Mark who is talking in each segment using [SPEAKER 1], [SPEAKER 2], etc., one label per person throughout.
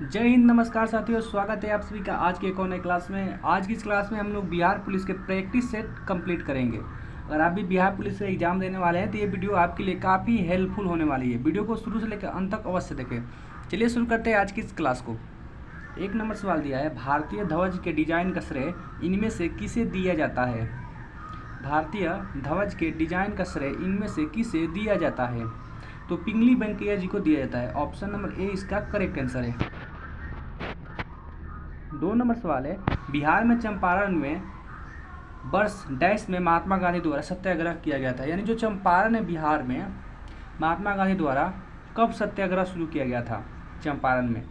[SPEAKER 1] जय हिंद, नमस्कार साथियों। स्वागत है आप सभी का आज के एक और नए क्लास में। आज की इस क्लास में हम लोग बिहार पुलिस के प्रैक्टिस सेट कंप्लीट करेंगे। अगर आप भी बिहार पुलिस का एग्जाम देने वाले हैं तो ये वीडियो आपके लिए काफ़ी हेल्पफुल होने वाली है। वीडियो को शुरू से लेकर अंत तक अवश्य देखें। चलिए शुरू करते हैं आज की इस क्लास को। एक नंबर सवाल दिया है, भारतीय ध्वज के डिजाइन का श्रेय इनमें से किसे दिया जाता है। भारतीय ध्वज के डिजाइन का श्रेय इनमें से किसे दिया जाता है। तो पिंगली वेंकैया जी को दिया जाता है। ऑप्शन नंबर ए इसका करेक्ट आंसर है। 2 नंबर सवाल है, बिहार में चंपारण में वर्ष डैश में महात्मा गांधी द्वारा सत्याग्रह किया गया था। यानी जो चंपारण है बिहार में, महात्मा गांधी द्वारा कब सत्याग्रह शुरू किया गया था चंपारण में।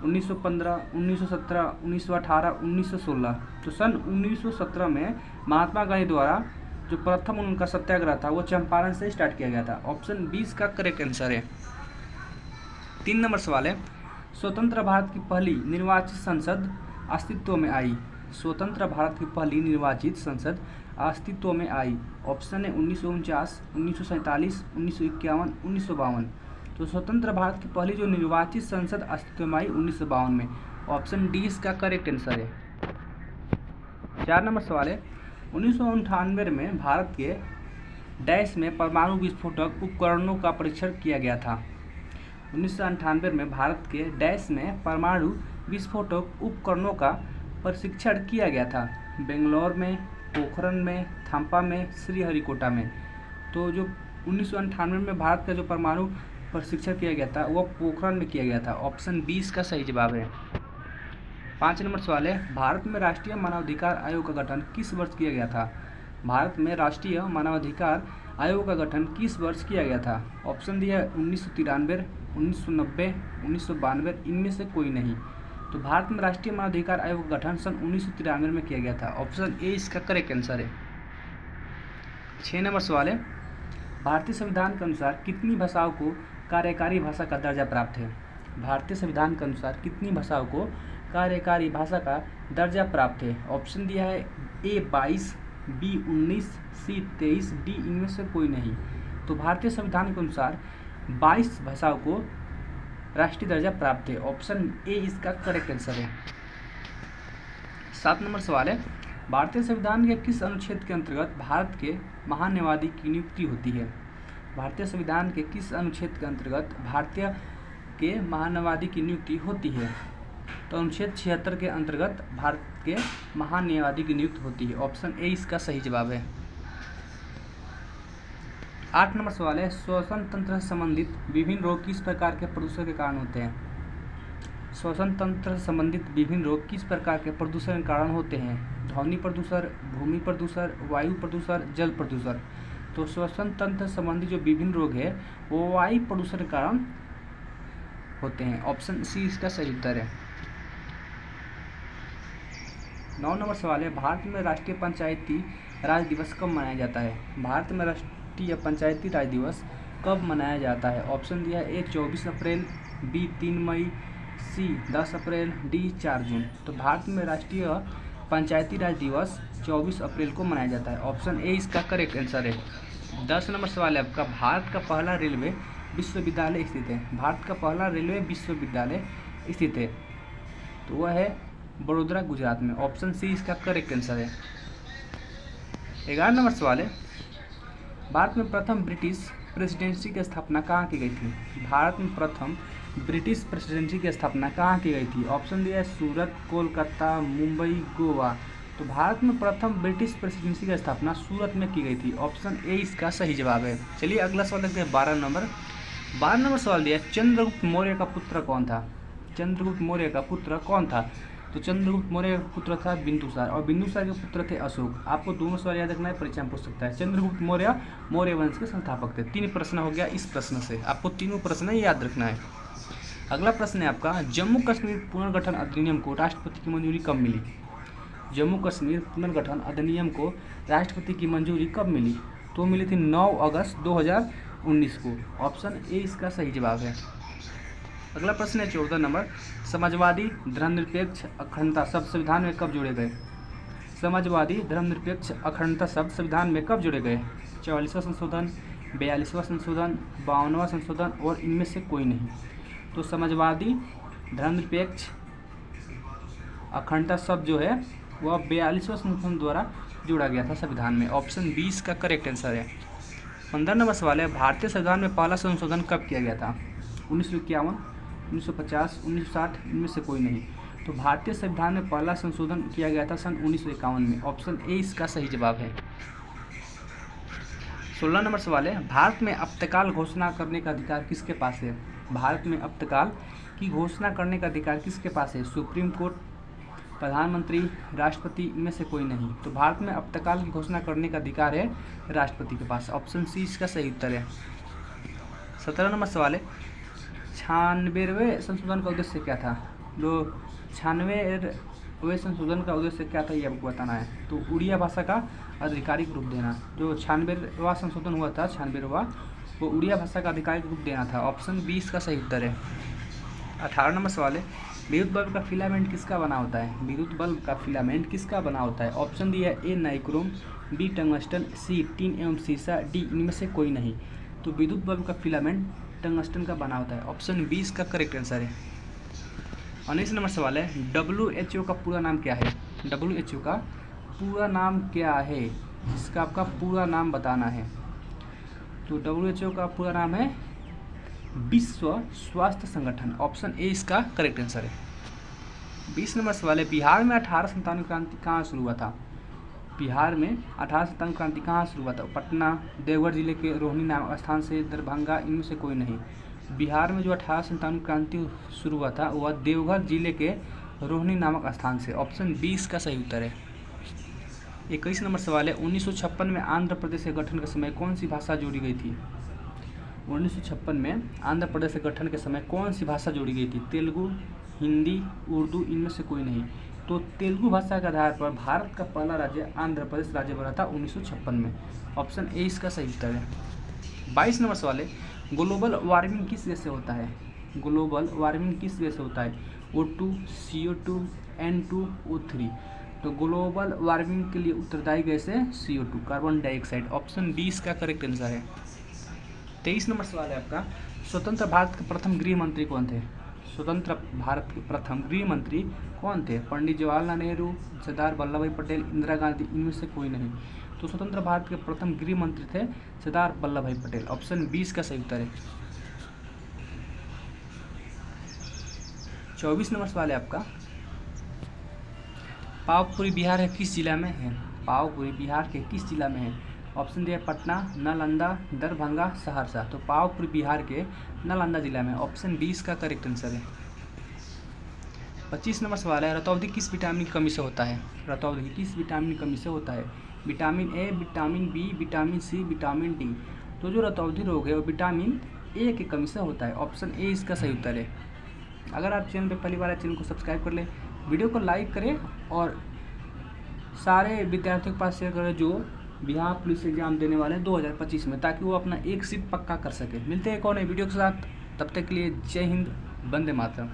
[SPEAKER 1] 1915, 1917, 1918, 1916। तो सन 1917 में महात्मा गांधी द्वारा जो प्रथम उनका सत्याग्रह था वो चंपारण से स्टार्ट किया गया था। ऑप्शन 20 का करेक्ट आंसर है। 3 नंबर सवाल है, स्वतंत्र भारत की पहली निर्वाचित संसद अस्तित्व में आई। स्वतंत्र भारत की पहली निर्वाचित संसद अस्तित्व में आई। ऑप्शन है 1949, 1947, 1951, 1952। तो स्वतंत्र भारत की पहली जो निर्वाचित संसद अस्तित्व में आई 1952 में। ऑप्शन डी इसका करेक्ट आंसर है। 4 नंबर सवाल है, 1998 में भारत के डैश में परमाणु विस्फोटक उपकरणों का परीक्षण किया गया था। 1998 में भारत के डैश में परमाणु विस्फोटक उपकरणों का प्रशिक्षण किया गया था। बेंगलोर में, पोखरण में, थाम्पा में, श्रीहरिकोटा में। तो जो 1998 में भारत का जो परमाणु प्रशिक्षण किया गया था वह पोखरण में किया गया था। ऑप्शन 20 का सही जवाब है। 5 नंबर सवाल है, भारत में राष्ट्रीय मानवाधिकार आयोग का गठन किस वर्ष किया गया था। भारत में राष्ट्रीय मानवाधिकार आयोग का गठन किस वर्ष किया गया था। ऑप्शन दिया 1993, 1990, 1992, इनमें से कोई नहीं। तो भारत में राष्ट्रीय मानवाधिकार आयोग का गठन सन 1993 में किया गया था। ऑप्शन ए इसका करेक्ट आंसर है। 6 नंबर सवाल है, भारतीय संविधान के अनुसार कितनी भाषाओं को कार्यकारी भाषा का दर्जा प्राप्त है। भारतीय संविधान के अनुसार कितनी भाषाओं को कार्यकारी भाषा का दर्जा प्राप्त है। ऑप्शन दिया है ए 22, बी 19, सी 23, डी इनमें से कोई नहीं। तो भारतीय संविधान के अनुसार 22 भाषाओं को राष्ट्रीय दर्जा प्राप्त है। ऑप्शन ए इसका करेक्ट आंसर है। 7 नंबर सवाल है, भारतीय संविधान के किस अनुच्छेद के अंतर्गत भारत के महान्यायवादी की नियुक्ति होती है। भारतीय संविधान के किस अनुच्छेद के अंतर्गत भारतीय के महान्यायवादी की नियुक्ति होती है। तो अनुच्छेद 76 के अंतर्गत भारत के महान्यायवादी की नियुक्ति होती है। ऑप्शन ए इसका सही जवाब है। 8 नंबर सवाल है, श्वसन तंत्र से संबंधित विभिन्न रोग किस प्रकार के प्रदूषण के कारण होते हैं। श्वसन तंत्र से संबंधित विभिन्न रोग किस प्रकार के प्रदूषण के कारण होते हैं। ध्वनि प्रदूषण, भूमि प्रदूषण, वायु प्रदूषण, जल प्रदूषण। तो श्वसन तंत्र से संबंधित जो विभिन्न रोग है वो वायु प्रदूषण के कारण होते हैं। ऑप्शन सी इसका सही उत्तर है। 9 नंबर सवाल है, भारत में राष्ट्रीय पंचायती राज दिवस कब मनाया जाता है। भारत में राष्ट्रीय पंचायती राज दिवस कब मनाया जाता है। ऑप्शन दिया है ए 24 अप्रैल, बी 3 मई, सी 10 अप्रैल, डी 4 जून। तो भारत में राष्ट्रीय पंचायती राज दिवस 24 अप्रैल को मनाया जाता है। ऑप्शन ए इसका करेक्ट आंसर है। 10 नंबर सवाल है आपका, भारत का पहला रेलवे विश्वविद्यालय स्थित है। भारत का पहला रेलवे विश्वविद्यालय स्थित है तो वह है बड़ोदरा, गुजरात में। ऑप्शन सी इसका करेक्ट आंसर है। 11 नंबर सवाल है, भारत में प्रथम ब्रिटिश प्रेसिडेंसी की स्थापना कहाँ की गई थी। भारत में प्रथम ब्रिटिश प्रेसिडेंसी की स्थापना कहाँ की गई थी। ऑप्शन दिया है सूरत, कोलकाता, मुंबई, गोवा। तो भारत में प्रथम ब्रिटिश प्रेसिडेंसी की स्थापना सूरत में की गई थी। ऑप्शन ए इसका सही जवाब है। चलिए अगला सवाल देखते हैं। 12 नंबर सवाल दिया है, चंद्रगुप्त मौर्य का पुत्र कौन था। चंद्रगुप्त मौर्य का पुत्र कौन था। तो चंद्रगुप्त मौर्य का पुत्र था बिंदुसार, और बिंदुसार के पुत्र थे अशोक। आपको दोनों सवाल याद रखना है, परीक्षा में पूछ सकता है। चंद्रगुप्त मौर्य मौर्य वंश के संस्थापक थे। 3 प्रश्न हो गया इस प्रश्न से, आपको तीनों प्रश्न याद रखना है। अगला प्रश्न है आपका, जम्मू कश्मीर पुनर्गठन अधिनियम को राष्ट्रपति की मंजूरी कब मिली। जम्मू कश्मीर पुनर्गठन अधिनियम को राष्ट्रपति की मंजूरी कब मिली। तो मिली थी 9 अगस्त 2019 को। ऑप्शन ए इसका सही जवाब है। अगला प्रश्न है 14 नंबर, समाजवादी, धर्मनिरपेक्ष, अखंडता शब्द संविधान में कब जोड़े गए। समाजवादी, धर्मनिरपेक्ष, अखंडता शब्द संविधान में कब जोड़े गए। 44वां संशोधन, 42वां संशोधन, 52वां संशोधन और इनमें से कोई नहीं। तो समाजवादी, धर्मनिरपेक्ष अखंडता शब्द जो है वह 42वें संशोधन द्वारा जोड़ा गया था संविधान में। ऑप्शन 20 का करेक्ट आंसर है। 15 नंबर सवाल है, भारतीय संविधान में पहला संशोधन कब किया गया था? 1951, 1950, 1960, इनमें से कोई नहीं। तो भारतीय संविधान में पहला संशोधन किया गया था सन 1951 में। ऑप्शन ए इसका सही जवाब है। 16 नंबर सवाल है, भारत में अप्तकाल घोषणा करने का अधिकार किसके पास है? भारत में अप्तकाल की घोषणा करने का अधिकार किसके पास है? सुप्रीम कोर्ट, प्रधानमंत्री, राष्ट्रपति, इनमें से कोई नहीं। तो भारत में अप्तकाल की घोषणा करने का अधिकार है राष्ट्रपति के पास। ऑप्शन सी इसका सही उत्तर है। 17 नंबर सवाल है, 96वें संशोधन का उद्देश्य क्या था? जो 96वें संशोधन का उद्देश्य क्या था ये आपको बताना है। तो उड़िया भाषा का आधिकारिक रूप देना। जो 96वां संशोधन हुआ था, 96वां, वो उड़िया भाषा का आधिकारिक रूप देना था। ऑप्शन 20 का सही उत्तर है। 18 नंबर सवाल है, विद्युत बल्ब का फिलामेंट किसका बना होता है? विद्युत बल्ब का फिलामेंट किसका बना होता है? ऑप्शन दिया है, ए नाइक्रोम, बी टंगस्टन, सी टिन एवं सीसा, डी इनमें से कोई नहीं। तो विद्युत बल्ब का फिलामेंट टंगस्टन का बना होता है। ऑप्शन 20 का करेक्ट आंसर है। 19 नंबर सवाल है, WHO का पूरा नाम क्या है? WHO का पूरा नाम क्या है? इसका आपका पूरा नाम बताना है। तो WHO का पूरा नाम है विश्व स्वास्थ्य संगठन। ऑप्शन ए इसका करेक्ट आंसर है। 20 नंबर सवाल है, बिहार में 1857 क्रांति कहाँ शुरू हुआ था? बिहार में 1857 क्रांति कहाँ शुरू हुआ था? पटना, देवघर जिले के रोहिणी नामक स्थान से, दरभंगा, इनमें से कोई नहीं। बिहार में जो 1857 क्रांति शुरू हुआ था वह देवघर जिले के रोहिणी नामक स्थान से। ऑप्शन 20 का सही उत्तर है। 21 नंबर सवाल है, 1956 में आंध्र प्रदेश के गठन के समय कौन सी भाषा जोड़ी गई थी? 1956 में आंध्र प्रदेश के गठन के समय कौन सी भाषा जोड़ी गई थी? तेलुगु, हिंदी, उर्दू, इनमें से कोई नहीं। तो तेलुगु भाषा के आधार पर भारत का पहला राज्य आंध्र प्रदेश राज्य बना था 1956 में। ऑप्शन ए इसका सही उत्तर है। 22 नंबर सवाल है, ग्लोबल वार्मिंग किस गैस से होता है? ग्लोबल वार्मिंग किस गैस से होता है? O2, CO2, N2, O3। तो ग्लोबल वार्मिंग के लिए उत्तरदायी गैस है CO2, कार्बन डाइऑक्साइड। ऑप्शन 20 का करेक्ट आंसर है। 23 नंबर सवाल है आपका, स्वतंत्र भारत के प्रथम गृह मंत्री कौन थे? स्वतंत्र भारत के प्रथम गृह मंत्री कौन थे? पंडित जवाहरलाल नेहरू, सरदार वल्लभ भाई पटेल, इंदिरा गांधी, इनमें से कोई नहीं। तो स्वतंत्र भारत के प्रथम गृह मंत्री थे सरदार वल्लभ भाई पटेल। ऑप्शन 20 का सही उत्तर है। 24 नंबर सवाल है आपका, पावपुरी बिहार के किस जिला में है? पावपुरी बिहार के किस जिला में है? ऑप्शन दिया पटना, नालंदा, दरभंगा, सहरसा। तो पावपुरी बिहार के नालंदा जिला में। ऑप्शन 20 का करेक्ट आंसर है। 25 नंबर सवाल है, रतौंधी किस विटामिन की कमी से होता है? रतौंधी किस विटामिन की कमी से होता है? Vitamin A, vitamin B, vitamin C, vitamin D. तो जो रतौंधी रोग है वो विटामिन ए की कमी से होता है। ऑप्शन ए इसका सही उत्तर है। अगर आप चैनल पर पहली बार चैनल को सब्सक्राइब कर लें, वीडियो को लाइक करें और सारे विद्यार्थियों के पास शेयर करें जो बिहार पुलिस एग्जाम देने वाले हैं 2025 में, ताकि वो अपना एक सीट पक्का कर सके। मिलते हैं एक और नई वीडियो के साथ, तब तक के लिए जय हिंद, वंदे मातरम।